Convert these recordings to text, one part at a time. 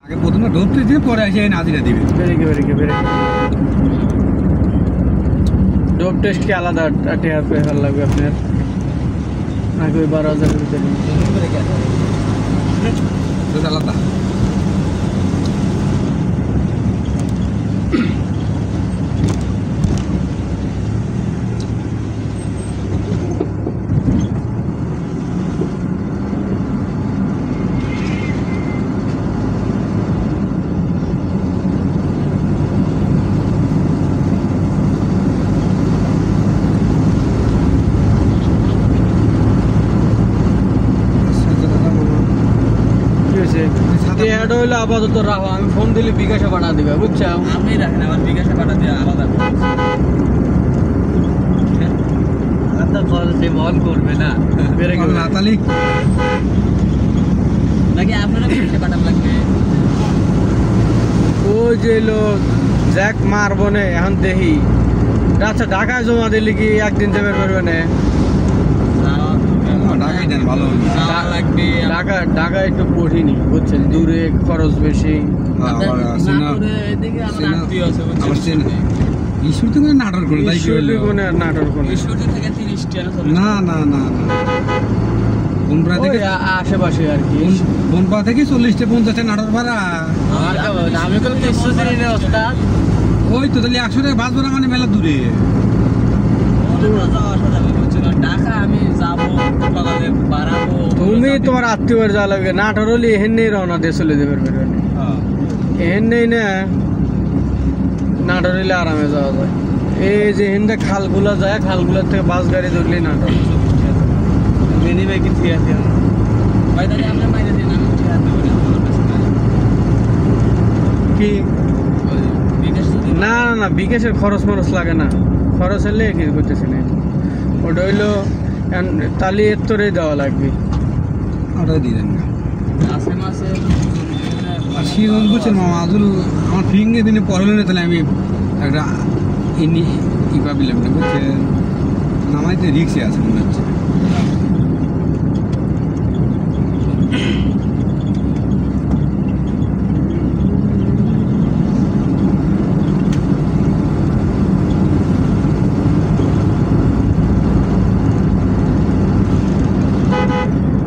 আগে প্রথমে ঢুকতে দিয়ে পরে এসে নাজিরা দিবে। বেরে ডোপ টেস্ট কি আলাদা টেয়ার পে ভালো লাগবে আপনার নাকি ওই 12,000-এর ভিতরে আলাদা আপাতত রাখো, আমি ফোন দিলে বিকাশে পাঠা দিবে বুঝছো? আমি রাখেন আমার বিকাশে পাঠা দিয়ে আলাদা বল করবে না নাতালি নাকি আপনারা বিকাশে পাঠান লাগবে? ওই যে লোক জ্যাক মারবো না এখন দেখি। আচ্ছা ঢাকায় জমা দিলে কি একদিন যাবে পারবে না? ঢাকা একটু কঠিনই বুঝছেন, দূরে খরচ বেশি। নাটক করে না না না আশেপাশে আর কি বনপা থেকে 40-50 নাটক ভাড়া। আমি তো 300 ওই তো তাহলে 100 টাকা বাস ভাড়া মানে মেলা দূরে। তুমি তোমার আত্মীয় যাওয়া লাগবে, নাটোর হলে এহেন নেই রওনা দিয়ে চলে যাবে। এহেন নেই না, নাটোর হলে আরামে যাওয়া যায়। এই যে হিন্দে খালগুলা যায়, খালগুলার থেকে বাস গাড়ি ধরলেই নাটোর। কি না না বিকাশের খরচ মরচ লাগে না, খরচ হলে কি করতেছি না। ওটা হইলো তালি এর তোরে দেওয়া লাগবে, ওটাই দিয়ে দেন না। আর শিরোন বুঝছেন মামা আজুল আমার ফিঙ্গে দিনে পড়লো না, তাহলে আমি একটা ই পাবিলাম না বুঝছেন, নামাইতে রিক্সে আছে মনে হচ্ছে।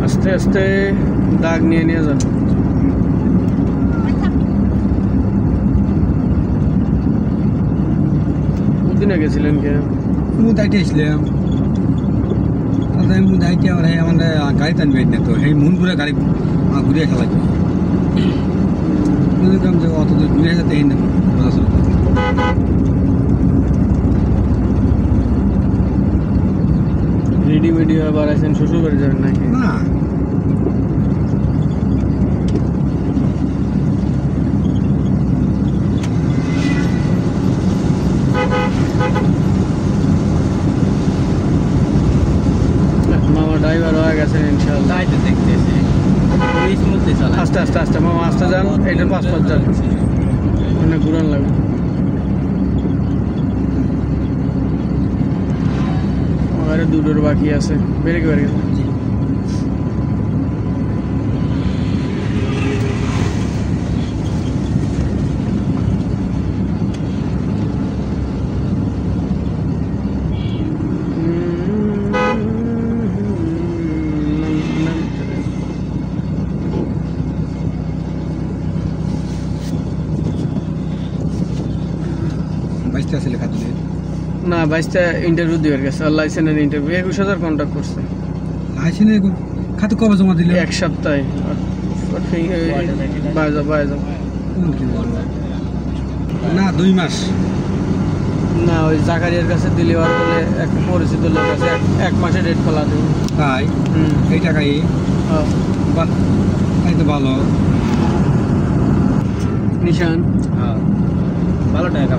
আস্তে আস্তে দাগ নিয়ে নিয়ে যান। কোনদিনে গেছিলেন কে? মুদাইতে আসলাম, মুদাইতে আবার আমাদের গাড়ি টানবে না তো, এই মনপুরে গাড়ি ঘুরিয়ে খেলা বুঝলাম যে অত দূর ঘুরে যেতে না। রেডি মেডি আবার আছেন, শ্বশুর বাড়ি যাবেন নাকি? না মামা ড্রাইভার হয়ে গেছেন ইনশাআল্লাহ। দেখতেছি আস্তে আস্তে আস্তে মামা আস্তে যান, এটার পাসপোর্ট যান, অনেক ঘুরান লাগবে। আমার দুটোর বাকি আছে, বেড়ে গেছে। না 22টা ইন্টারভিউ দিয়ে গেছে, আর লাইসেন্সের ইন্টারভিউ 21,000 কন্ট্যাক্ট করছে। লাইসেন্সের খাতে কবে জমা দিলে? এক সপ্তাহে। না 2 মাস না, ওই জাকারিয়ার কাছে দিলে আর বলে এক পরিচিত লোক আছে 1 মাসে ডেট খোলা দেবে। তাই এই টাকাই বাহ, তাই তো ভালো। নিশান ভালো টাকা।